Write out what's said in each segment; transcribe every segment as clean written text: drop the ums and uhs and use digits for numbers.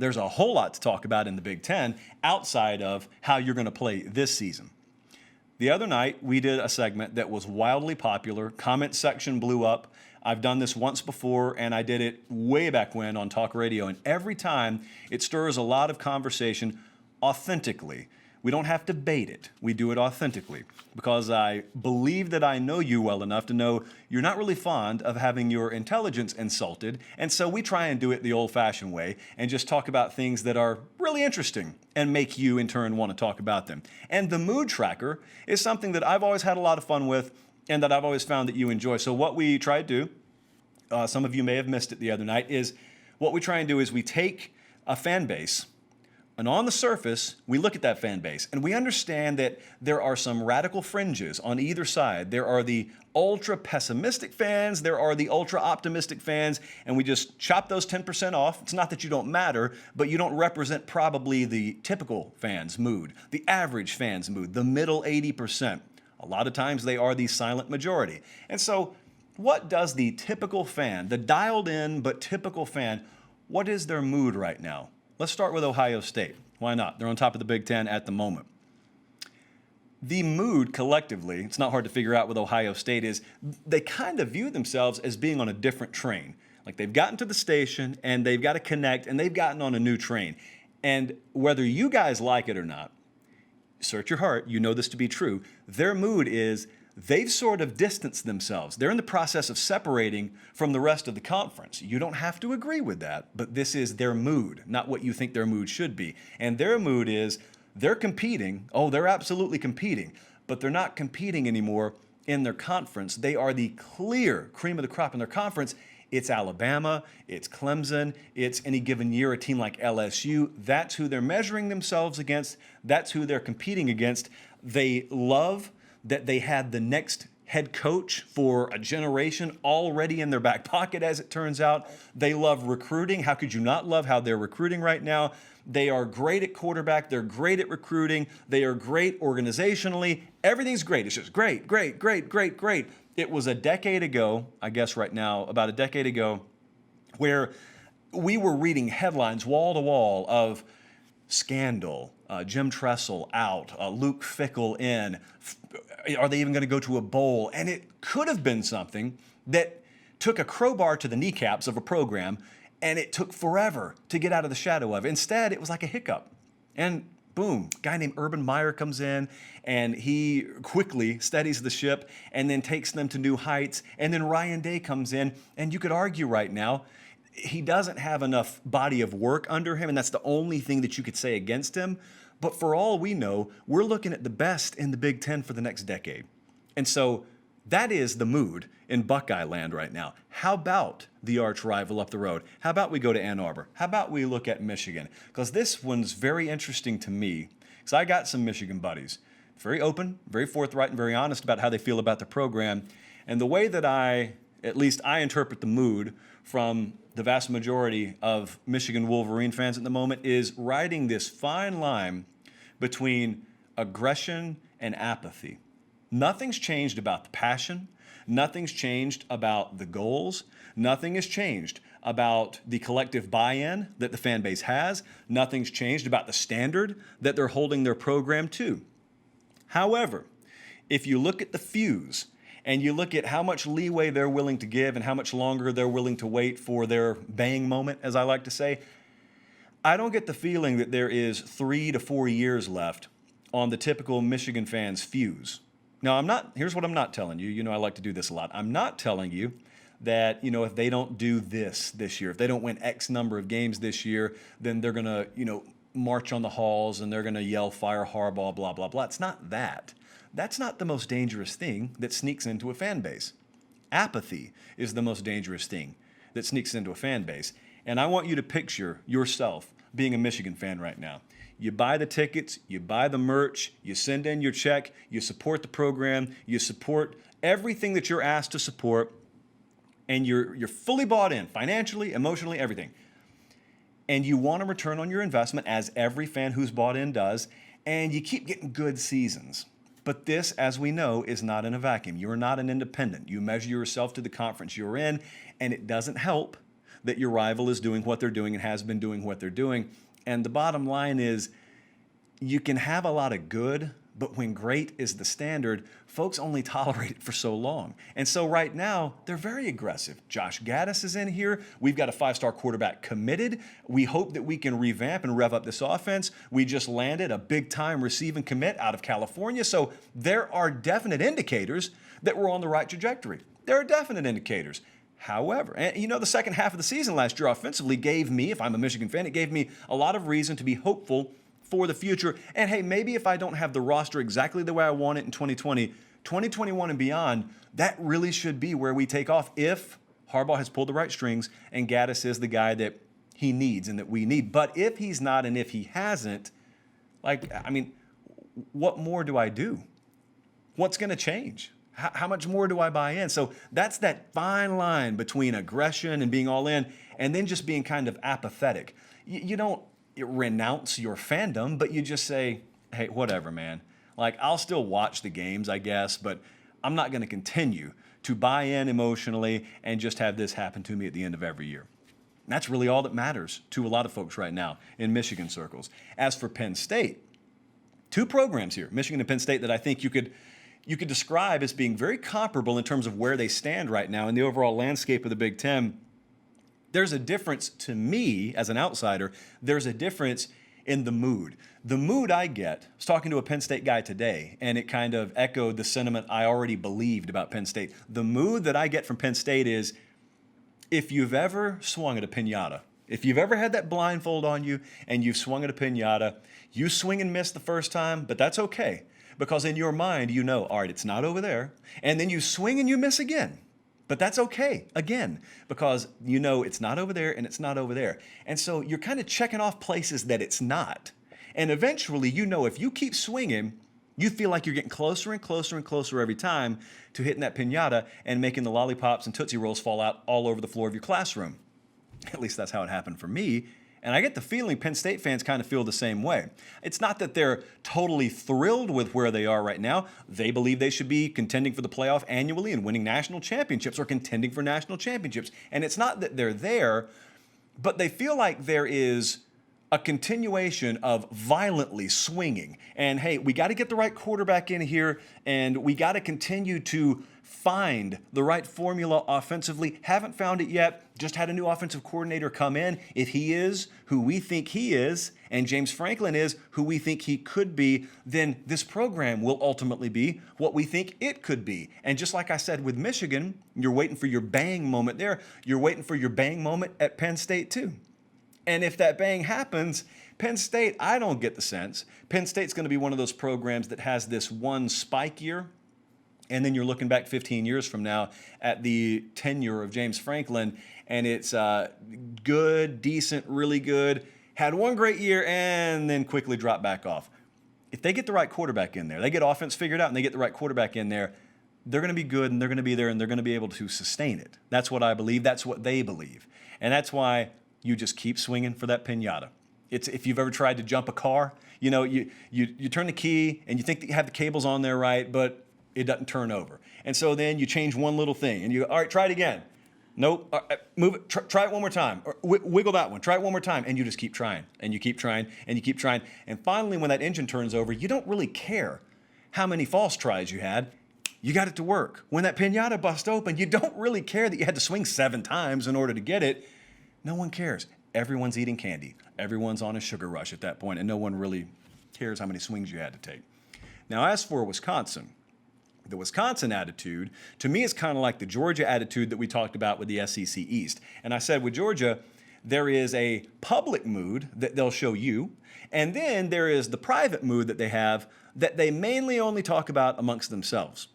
there's a whole lot to talk about in the Big Ten outside of how you're going to play this season. The other night, we did a segment that was wildly popular. Comment section blew up. I've done this once before, and I did it way back when on talk radio. And every time, it stirs a lot of conversation authentically. We don't have to bait it. We do it authentically because I believe that I know you well enough to know you're not really fond of having your intelligence insulted. And so we try and do it the old-fashioned way and just talk about things that are really interesting and make you, in turn, want to talk about them. And the mood tracker is something that I've always had a lot of fun with and that I've always found that you enjoy. So what we try to do, some of you may have missed it the other night, is what we try and do is we take a fan base. And on the surface, we look at that fan base and we understand that there are some radical fringes on either side. There are the ultra pessimistic fans, there are the ultra optimistic fans, and we just chop those 10% off. It's not that you don't matter, but you don't represent probably the typical fan's mood, the average fan's mood, the middle 80%. A lot of times they are the silent majority. And so what does the typical fan, the dialed in but typical fan, what is their mood right now? Let's start with Ohio State. Why not? They're on top of the Big Ten at the moment. The mood collectively, it's not hard to figure out with Ohio State, is they kind of view themselves as being on a different train. Like they've gotten to the station and they've got to connect and they've gotten on a new train. And whether you guys like it or not, search your heart, you know this to be true, their mood is they've sort of distanced themselves. They're in the process of separating from the rest of the conference. You don't have to agree with that, but this is their mood, not what you think their mood should be. And their mood is they're competing. Oh, they're absolutely competing, but they're not competing anymore in their conference. They are the clear cream of the crop in their conference. It's Alabama, it's Clemson, it's any given year a team like LSU. That's who they're measuring themselves against. That's who they're competing against. They love that they had the next head coach for a generation already in their back pocket, as it turns out. They love recruiting. How could you not love how they're recruiting right now? They are great at quarterback. They're great at recruiting. They are great organizationally. Everything's great. It's just great, great, great, great, great. It was a decade ago, I guess right now, about a decade ago, where we were reading headlines wall to wall of scandal, Jim Tressel out, Luke Fickell in. Are they even going to go to a bowl? And it could have been something that took a crowbar to the kneecaps of a program, and it took forever to get out of the shadow of it. Instead, it was like a hiccup. And boom, a guy named Urban Meyer comes in, and he quickly steadies the ship and then takes them to new heights. And then Ryan Day comes in, and you could argue right now, he doesn't have enough body of work under him, and that's the only thing that you could say against him. But for all we know, we're looking at the best in the Big Ten for the next decade. And so that is the mood in Buckeye land right now. How about the arch rival up the road? How about we go to Ann Arbor? How about we look at Michigan? Because this one's very interesting to me, because I got some Michigan buddies. Very open, very forthright, and very honest about how they feel about the program. And the way that at least I interpret the mood from the vast majority of Michigan Wolverine fans at the moment is riding this fine line between aggression and apathy. Nothing's changed about the passion. Nothing's changed about the goals. Nothing has changed about the collective buy-in that the fan base has. Nothing's changed about the standard that they're holding their program to. However, if you look at the fuse and you look at how much leeway they're willing to give and how much longer they're willing to wait for their bang moment, as I like to say, I don't get the feeling that there is 3 to 4 years left on the typical Michigan fan's fuse. Now, here's what I'm not telling you. You know I like to do this a lot. I'm not telling you that, if they don't do this year, if they don't win X number of games this year, then they're going to, march on the halls and they're going to yell, fire Harbaugh, blah, blah, blah. It's not that. That's not the most dangerous thing that sneaks into a fan base. Apathy is the most dangerous thing that sneaks into a fan base. And I want you to picture yourself being a Michigan fan right now. You buy the tickets, you buy the merch, you send in your check, you support the program, you support everything that you're asked to support, and you're fully bought in, financially, emotionally, everything. And you want a return on your investment, as every fan who's bought in does, and you keep getting good seasons. But this, as we know, is not in a vacuum. You're not an independent. You measure yourself to the conference you're in, and it doesn't help that your rival is doing what they're doing and has been doing what they're doing. And the bottom line is you can have a lot of good, but when great is the standard, folks only tolerate it for so long. And so right now, they're very aggressive. Josh Gaddis is in here. We've got a 5-star quarterback committed. We hope that we can revamp and rev up this offense. We just landed a big-time receiving commit out of California. So there are definite indicators that we're on the right trajectory. There are definite indicators. However, and the second half of the season last year offensively gave me, if I'm a Michigan fan, it gave me a lot of reason to be hopeful for the future. And hey, maybe if I don't have the roster exactly the way I want it in 2020, 2021 and beyond, that really should be where we take off if Harbaugh has pulled the right strings and Gaddis is the guy that he needs and that we need. But if he's not and if he hasn't, what more do I do? What's going to change? How much more do I buy in? So that's that fine line between aggression and being all in and then just being kind of apathetic. You don't renounce your fandom, but you just say, hey, whatever, man. I'll still watch the games, I guess, but I'm not going to continue to buy in emotionally and just have this happen to me at the end of every year. And that's really all that matters to a lot of folks right now in Michigan circles. As for Penn State, 2 programs here, Michigan and Penn State, that I think you could describe as being very comparable in terms of where they stand right now in the overall landscape of the Big Ten. There's a difference to me as an outsider. There's a difference in the mood. The mood I get, I was talking to a Penn State guy today, and it kind of echoed the sentiment I already believed about Penn State. The mood that I get from Penn State is, if you've ever swung at a piñata, if you've ever had that blindfold on you and you've swung at a piñata, you swing and miss the first time, but that's okay. Because in your mind, all right, it's not over there. And then you swing and you miss again. But that's okay, again, because it's not over there and it's not over there. And so you're kind of checking off places that it's not. And eventually, if you keep swinging, you feel like you're getting closer and closer and closer every time to hitting that piñata and making the lollipops and Tootsie Rolls fall out all over the floor of your classroom. At least that's how it happened for me. And I get the feeling Penn State fans kind of feel the same way. It's not that they're totally thrilled with where they are right now. They believe they should be contending for the playoff annually and winning national championships or contending for national championships. And it's not that they're there, but they feel like there is a continuation of violently swinging. And hey, we got to get the right quarterback in here, and we got to continue to find the right formula offensively. Haven't found it yet. Just had a new offensive coordinator come in. If he is who we think he is, and James Franklin is who we think he could be, then this program will ultimately be what we think it could be. And just like I said with Michigan, you're waiting for your bang moment there. You're waiting for your bang moment at Penn State too. And if that bang happens, Penn State, I don't get the sense. Penn State's going to be one of those programs that has this one spike year, and then you're looking back 15 years from now at the tenure of James Franklin, and it's good, decent, really good, had one great year, and then quickly dropped back off. If they get the right quarterback in there, they get offense figured out, and they get the right quarterback in there, they're going to be good, and they're going to be there, and they're going to be able to sustain it. That's what I believe. That's what they believe. And that's why you just keep swinging for that piñata. It's, if you've ever tried to jump a car, you turn the key, and you think that you have the cables on there right, but it doesn't turn over. And so then you change one little thing, and you go, all right, try it again. Nope, all right, move it, try it one more time. Or wiggle that one, try it one more time. And you just keep trying, and you keep trying, and you keep trying. And finally, when that engine turns over, you don't really care how many false tries you had. You got it to work. When that piñata busts open, you don't really care that you had to swing 7 times in order to get it. No one cares. Everyone's eating candy. Everyone's on a sugar rush at that point, and no one really cares how many swings you had to take. Now, as for Wisconsin, the Wisconsin attitude, to me, is kind of like the Georgia attitude that we talked about with the SEC East. And I said with Georgia, there is a public mood that they'll show you, and then there is the private mood that they have that they mainly only talk about amongst themselves.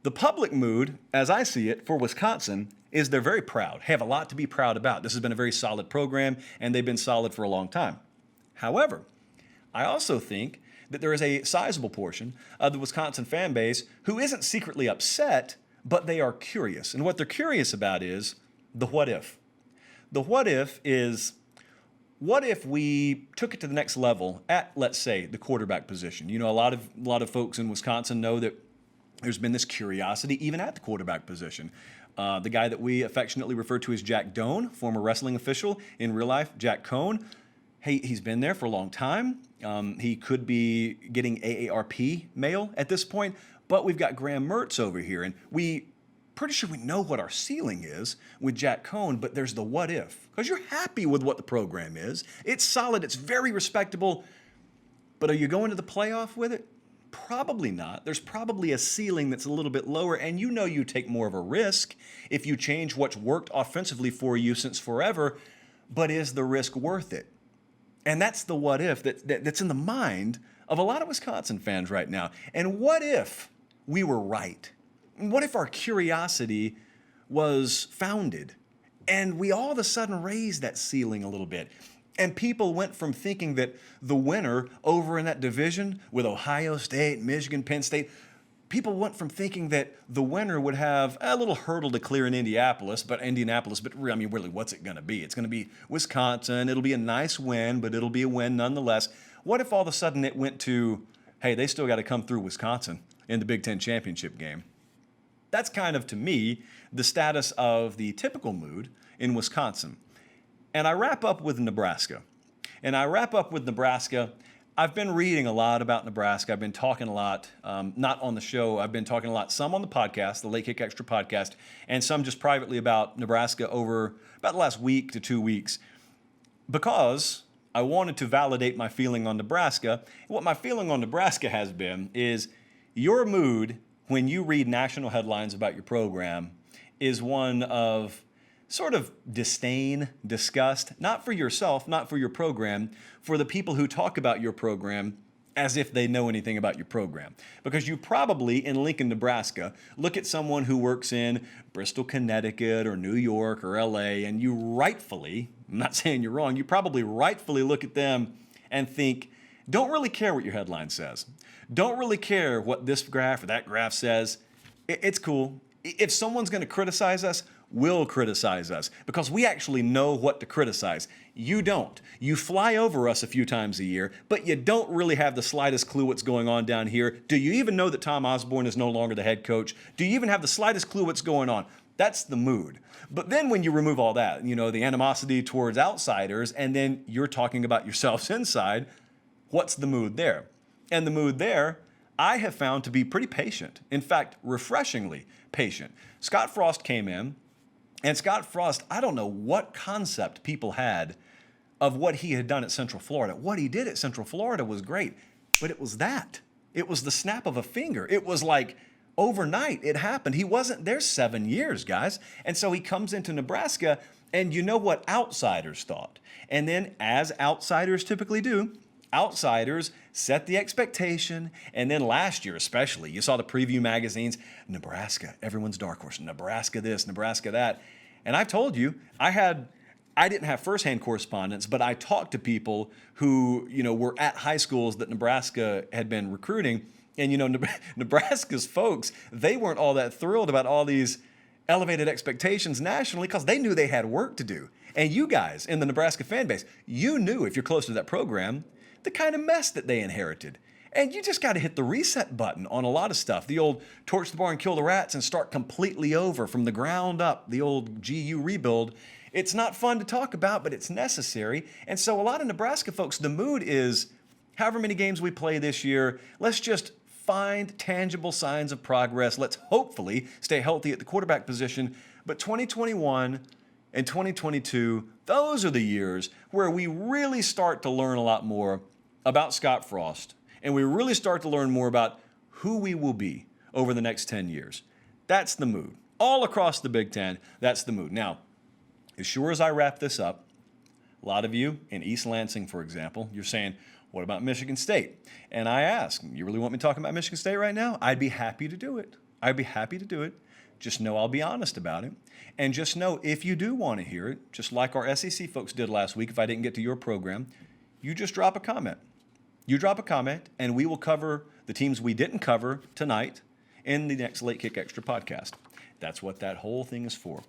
The public mood, as I see it, for Wisconsin is they're very proud, have a lot to be proud about. This has been a very solid program, and they've been solid for a long time. However, I also think that there is a sizable portion of the Wisconsin fan base who isn't secretly upset, but they are curious. And what they're curious about is the what if. The what if is, what if we took it to the next level at, let's say, the quarterback position? A lot of folks in Wisconsin know that There's been this curiosity even at the quarterback position. The guy that we affectionately refer to as Jack Doan, former wrestling official, in real life, Jack Cohn. Hey, he's been there for a long time. He could be getting AARP mail at this point, but we've got Graham Mertz over here, and pretty sure we know what our ceiling is with Jack Cohn, but there's the what if. Because you're happy with what the program is. It's solid, it's very respectable, but are you going to the playoff with it? Probably not. There's probably a ceiling that's a little bit lower, and you know you take more of a risk if you change what's worked offensively for you since forever, but is the risk worth it? And that's the what if that's in the mind of a lot of Wisconsin fans right now. And what if we were right? What if our curiosity was founded and we all of a sudden raised that ceiling a little bit? And people went from thinking that the winner over in that division with Ohio State, Michigan, Penn State, people went from thinking that the winner would have a little hurdle to clear in Indianapolis, but really, what's it going to be? It's going to be Wisconsin. It'll be a nice win, but it'll be a win nonetheless. What if all of a sudden it went to, hey, they still got to come through Wisconsin in the Big Ten championship game? That's kind of, to me, the status of the typical mood in Wisconsin. And I wrap up with Nebraska. I've been reading a lot about Nebraska. I've been talking a lot, not on the show. I've been talking a lot, some on the podcast, the Late Kick Extra podcast, and some just privately about Nebraska over about the last week to 2 weeks, because I wanted to validate my feeling on Nebraska. What my feeling on Nebraska has been is your mood when you read national headlines about your program is one of sort of disdain, disgust, not for yourself, not for your program, for the people who talk about your program as if they know anything about your program. Because you probably, in Lincoln, Nebraska, look at someone who works in Bristol, Connecticut, or New York, or LA, and you rightfully, I'm not saying you're wrong, you probably rightfully look at them and think, don't really care what your headline says. Don't really care what this graph or that graph says. It's cool. If someone's going to criticize us, we'll criticize us because we actually know what to criticize. You don't. You fly over us a few times a year, but you don't really have the slightest clue what's going on down here. Do you even know that Tom Osborne is no longer the head coach? Do you even have the slightest clue what's going on? That's the mood. But then when you remove all that, the animosity towards outsiders, and then you're talking about yourselves inside, what's the mood there? And the mood there, I have found to be pretty patient. In fact, refreshingly patient. Scott Frost came in, and Scott Frost, I don't know what concept people had of what he had done at Central Florida. What he did at Central Florida was great, but it was that. It was the snap of a finger. It was like overnight it happened. He wasn't there 7 years, guys. And so he comes into Nebraska, and you know what outsiders thought. And then, as outsiders typically do, outsiders set the expectation, and then last year especially, you saw the preview magazines, Nebraska, everyone's dark horse, Nebraska this, Nebraska that. And I've told you, I didn't have firsthand correspondence, but I talked to people who, were at high schools that Nebraska had been recruiting, and Nebraska's folks, they weren't all that thrilled about all these elevated expectations nationally because they knew they had work to do. And you guys in the Nebraska fan base, you knew, if you're close to that program, the kind of mess that they inherited. And you just got to hit the reset button on a lot of stuff. The old torch the barn, kill the rats, and start completely over from the ground up, the old GU rebuild. It's not fun to talk about, but it's necessary. And so a lot of Nebraska folks, the mood is, however many games we play this year, let's just find tangible signs of progress. Let's hopefully stay healthy at the quarterback position. But 2021 and 2022, those are the years where we really start to learn a lot more about Scott Frost, and we really start to learn more about who we will be over the next 10 years. That's the mood. All across the Big Ten, that's the mood. Now, as sure as I wrap this up, a lot of you in East Lansing, for example, you're saying, what about Michigan State? And I ask, you really want me talking about Michigan State right now? I'd be happy to do it. Just know I'll be honest about it. And just know if you do want to hear it, just like our SEC folks did last week, if I didn't get to your program, you just drop a comment. You drop a comment, and we will cover the teams we didn't cover tonight in the next Late Kick Extra podcast. That's what that whole thing is for.